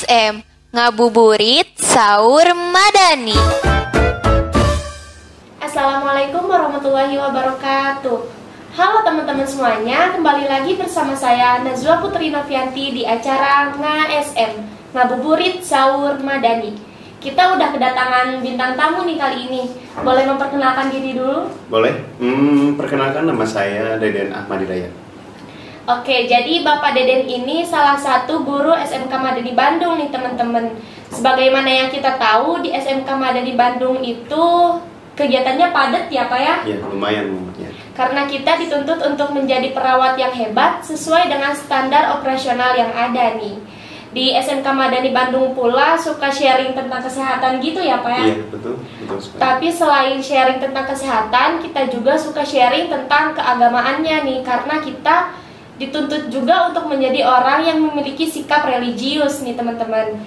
SM, ngabuburit sahur madani. Assalamualaikum warahmatullahi wabarakatuh. Halo teman-teman semuanya, kembali lagi bersama saya Nazwa Putri Novianti di acara Nga-SM, ngabuburit sahur madani. Kita udah kedatangan bintang tamu nih kali ini. Boleh memperkenalkan diri dulu? Boleh. Perkenalkan, nama saya Deden Ahmad Hidayat. Oke, jadi Bapak Deden ini salah satu guru SMK Madani Bandung nih teman-teman. Sebagaimana yang kita tahu di SMK Madani Bandung itu kegiatannya padat ya Pak ya? Ya, lumayan ya. Karena kita dituntut untuk menjadi perawat yang hebat sesuai dengan standar operasional yang ada nih. Di SMK Madani Bandung pula suka sharing tentang kesehatan gitu ya Pak ya? Iya, betul sekali. Tapi selain sharing tentang kesehatan, kita juga suka sharing tentang keagamaannya nih. Karena kita dituntut juga untuk menjadi orang yang memiliki sikap religius nih teman-teman.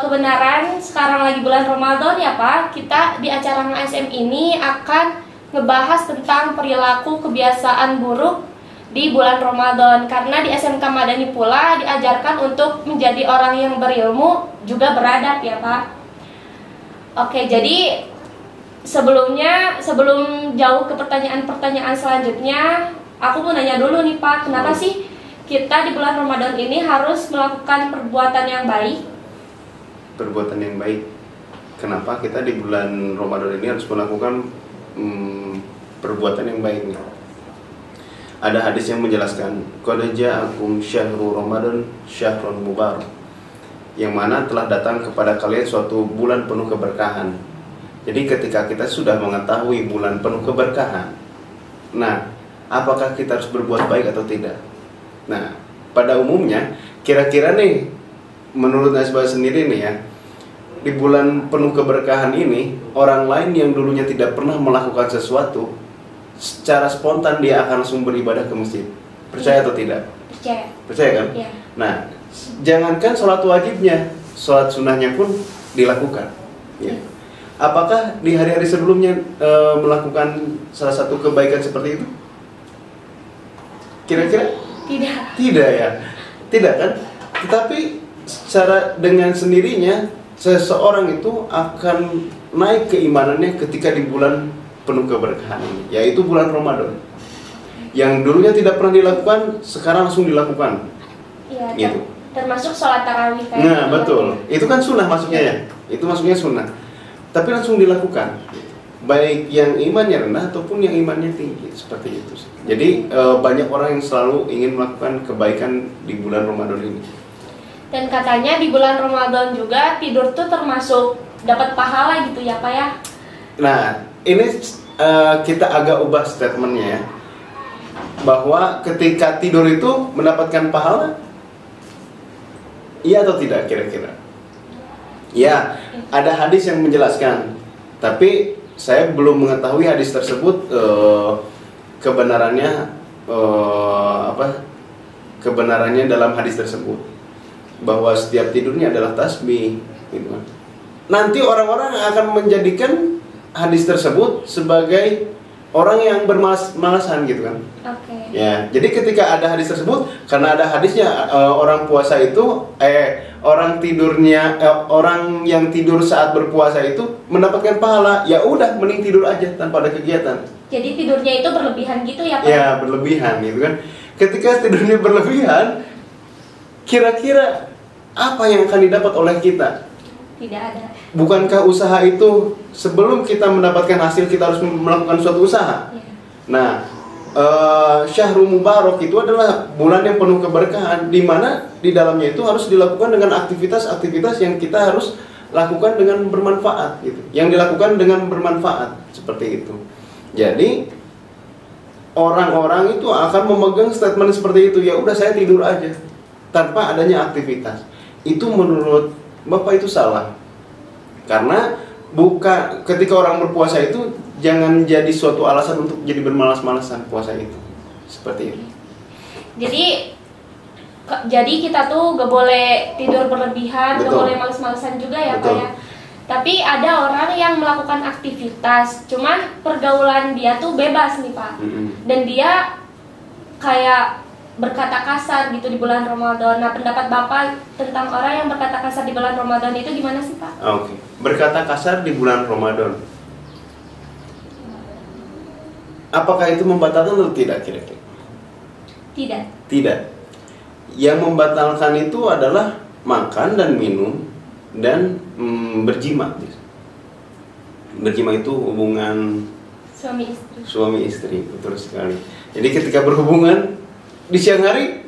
Kebenaran sekarang lagi bulan Ramadan ya Pak, kita di acara Nga-SM ini akan ngebahas tentang perilaku kebiasaan buruk di bulan Ramadan. Karena di SMK Madani pula diajarkan untuk menjadi orang yang berilmu juga beradab ya Pak. Oke, jadi sebelum jauh ke pertanyaan-pertanyaan selanjutnya, aku mau nanya dulu nih Pak, kenapa sih kita di bulan Ramadan ini harus melakukan perbuatan yang baik? Perbuatan yang baik. Kenapa kita di bulan Ramadan ini harus melakukan perbuatan yang baik nih? Ada hadis yang menjelaskan, qad ja'akum syahrul Ramadan syahrun mubarak, yang mana telah datang kepada kalian suatu bulan penuh keberkahan. Jadi ketika kita sudah mengetahui bulan penuh keberkahan, nah, apakah kita harus berbuat baik atau tidak? Nah, pada umumnya, kira-kira nih, menurut Nazwa sendiri nih ya, di bulan penuh keberkahan ini, orang lain yang dulunya tidak pernah melakukan sesuatu, secara spontan dia akan langsung beribadah ke masjid. Percaya atau tidak? Percaya. Percaya kan? Iya. Nah, jangankan sholat wajibnya, sholat sunnahnya pun dilakukan. Ya. Apakah di hari-hari sebelumnya melakukan salah satu kebaikan seperti itu? Kira-kira? Tidak ya? Tidak kan? Tetapi secara dengan sendirinya seseorang itu akan naik keimanannya ketika di bulan penuh keberkahan ini, yaitu bulan Ramadan. Yang dulunya tidak pernah dilakukan, sekarang langsung dilakukan. Iya, gitu. Termasuk sholat tarawih kayak Nah, gitu. betul. Itu kan sunnah masuknya ya. Itu masuknya sunnah. Tapi langsung dilakukan. Baik yang imannya rendah ataupun yang imannya tinggi, seperti itu. Jadi banyak orang yang selalu ingin melakukan kebaikan di bulan Ramadan ini. Dan katanya di bulan Ramadan juga tidur tuh termasuk dapat pahala gitu ya Pak ya? Nah, ini kita agak ubah statementnya ya, bahwa ketika tidur itu mendapatkan pahala, iya atau tidak kira-kira? Ya, ada hadis yang menjelaskan, tapi saya belum mengetahui hadis tersebut kebenarannya dalam hadis tersebut, bahwa setiap tidurnya adalah tasbih gitu. Nanti orang-orang akan menjadikan hadis tersebut sebagai orang yang bermalas-malasan gitu kan. Oke. Ya, jadi ketika ada hadis tersebut, karena ada hadisnya orang puasa itu orang yang tidur saat berpuasa itu mendapatkan pahala, ya udah mending tidur aja tanpa ada kegiatan. Jadi tidurnya itu berlebihan gitu ya Pak? Ya, berlebihan gitu kan. Ketika tidurnya berlebihan, kira-kira apa yang akan didapat oleh kita? Tidak ada. Bukankah usaha itu sebelum kita mendapatkan hasil kita harus melakukan suatu usaha? Ya. Nah, Syahrul Mubarak itu adalah bulan yang penuh keberkahan, di mana di dalamnya itu harus dilakukan dengan aktivitas-aktivitas yang kita harus lakukan dengan bermanfaat gitu. Yang dilakukan dengan bermanfaat seperti itu. Jadi orang-orang itu akan memegang statement seperti itu, ya udah saya tidur aja tanpa adanya aktivitas. Itu menurut Bapak itu salah. Karena ketika orang berpuasa itu jangan jadi suatu alasan untuk jadi bermalas-malasan puasa itu. Seperti itu. Jadi kita tuh gak boleh tidur berlebihan, Betul. gak boleh males-malesan juga ya Betul. Pak ya. Tapi ada orang yang melakukan aktivitas, cuman pergaulan dia tuh bebas nih Pak. Dan dia kayak berkata kasar gitu di bulan Ramadan. Nah, pendapat Bapak tentang orang yang berkata kasar di bulan Ramadan itu gimana sih, Pak? Oke. Berkata kasar di bulan Ramadan. Apakah itu membatalkan atau tidak kira-kira? Tidak. Tidak. Yang membatalkan itu adalah makan dan minum dan berjima. Berjima itu hubungan suami istri, betul sekali. Jadi ketika berhubungan di siang hari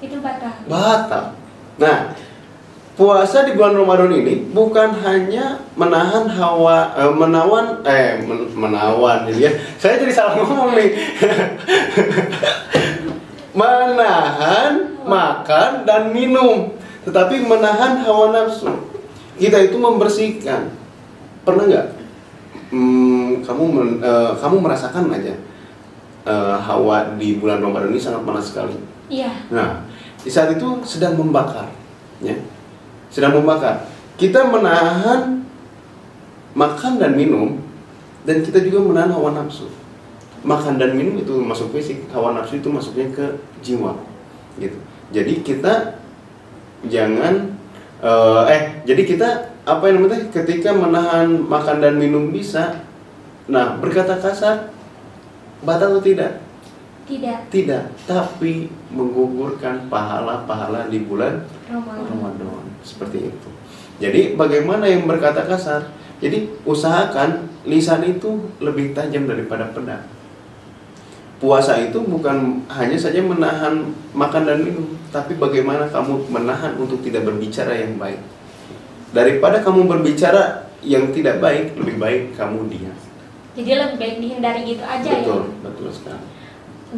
itu batal. Nah, puasa di bulan Ramadan ini bukan hanya menahan menawan ya. Saya jadi salah ngomong nih. Menahan makan dan minum, tetapi menahan hawa nafsu. Kita itu membersihkan. Pernah nggak kamu merasakan aja hawa di bulan Ramadan ini sangat panas sekali. Iya. Nah, di saat itu sedang membakar, ya, sedang membakar. Kita menahan makan dan minum, dan kita juga menahan hawa nafsu. Makan dan minum itu masuk fisik, hawa nafsu itu masuknya ke jiwa, gitu. Jadi kita jangan, jadi kita apa yang namanya? Ketika menahan makan dan minum bisa, nah berkata kasar batal atau tidak? Tidak, tapi menggugurkan pahala-pahala di bulan Ramadan. Seperti itu. Jadi bagaimana yang berkata kasar? Jadi usahakan lisan itu lebih tajam daripada pedang. Puasa itu bukan hanya saja menahan makan dan minum, tapi bagaimana kamu menahan untuk tidak berbicara yang baik. Daripada kamu berbicara yang tidak baik, lebih baik kamu diam. Jadi lebih baik dihindari gitu aja. Betul, ya. Betul sekali.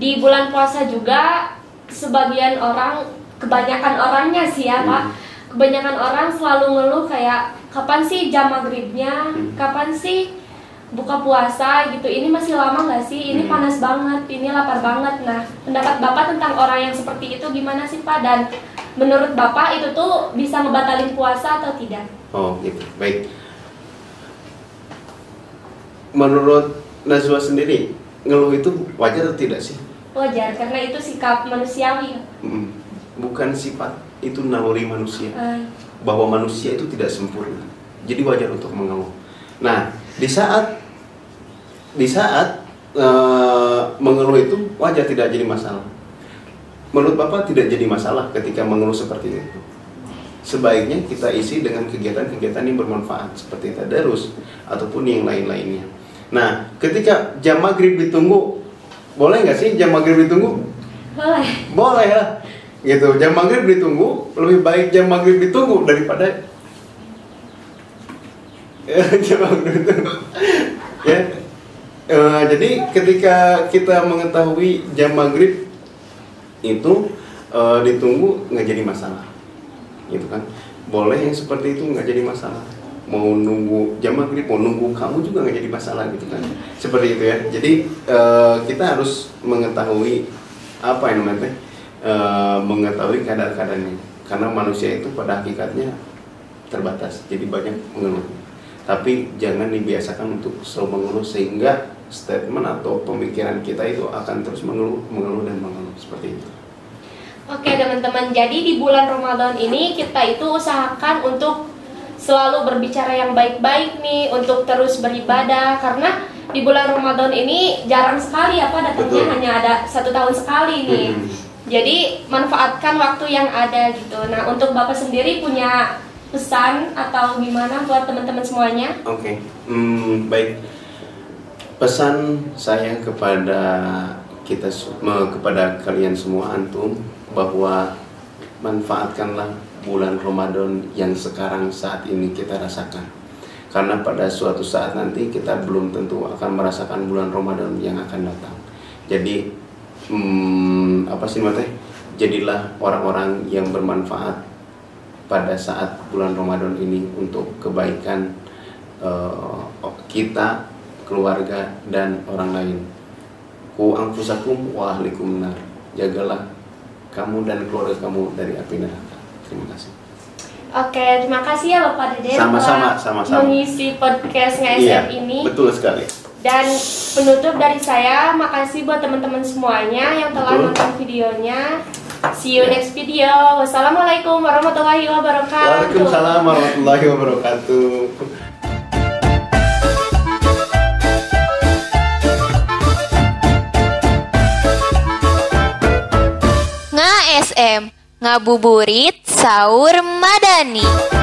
Di bulan puasa juga sebagian orang, kebanyakan orangnya sih ya Pak, kebanyakan orang selalu ngeluh kayak kapan sih jam maghribnya, kapan sih buka puasa gitu, ini masih lama nggak sih, ini panas banget, ini lapar banget. Nah, pendapat Bapak tentang orang yang seperti itu gimana sih Pak? Dan menurut Bapak itu tuh bisa ngebatalin puasa atau tidak? Oh gitu, baik. Menurut Najwa sendiri, ngeluh itu wajar atau tidak sih? Wajar, karena itu sikap manusiawi. Bukan sifat, itu naluri manusia. Bahwa manusia itu tidak sempurna, jadi wajar untuk mengeluh. Nah, di saat mengeluh itu wajar, tidak jadi masalah. Menurut Bapak tidak jadi masalah ketika mengeluh seperti itu. Sebaiknya kita isi dengan kegiatan-kegiatan yang bermanfaat seperti tadarus ataupun yang lain-lainnya. Nah, ketika jam maghrib ditunggu, boleh nggak sih jam maghrib ditunggu? Boleh lah. Gitu, jam maghrib ditunggu, lebih baik jam maghrib ditunggu daripada jam maghrib ditunggu. Ya. Jadi ketika kita mengetahui jam maghrib itu ditunggu, nggak jadi masalah, gitu kan? Boleh yang seperti itu, nggak jadi masalah. Mau nunggu jam maghrib, mau nunggu kamu juga nggak jadi masalah, gitu kan? Seperti itu ya. Jadi kita harus mengetahui apa yang namanya, mengetahui kadar-kadarnya. Karena manusia itu pada hakikatnya terbatas, jadi banyak mengeluh. Tapi jangan dibiasakan untuk selalu mengeluh sehingga statement atau pemikiran kita itu akan terus mengeluh dan mengeluh seperti itu. Oke teman-teman, jadi di bulan Ramadan ini kita itu usahakan untuk selalu berbicara yang baik-baik nih, untuk terus beribadah, karena di bulan Ramadan ini jarang sekali apa datangnya. Betul. Hanya ada 1 tahun sekali nih. Jadi manfaatkan waktu yang ada gitu. Nah, untuk Bapak sendiri punya pesan atau gimana buat teman-teman semuanya? Oke. Baik. Pesan saya kepada kepada kalian semua, antum, bahwa manfaatkanlah bulan Ramadan yang sekarang saat ini kita rasakan. Karena pada suatu saat nanti kita belum tentu akan merasakan bulan Ramadan yang akan datang. Jadi jadilah orang-orang yang bermanfaat pada saat bulan Ramadan ini untuk kebaikan kita, keluarga, dan orang lain. Ku anfusakum wa ahlikum nar. Jagalah kamu dan keluarga kamu dari api neraka. Terima kasih. Oke, terima kasih ya Bapak Deden sama-sama mengisi podcast nge-SM ini. Betul sekali. Dan penutup dari saya, makasih buat teman-teman semuanya yang telah nonton videonya. See you next video. Wassalamualaikum warahmatullahi wabarakatuh. Waalaikumsalam warahmatullahi wabarakatuh. Nga SM, ngabuburit sahur madani.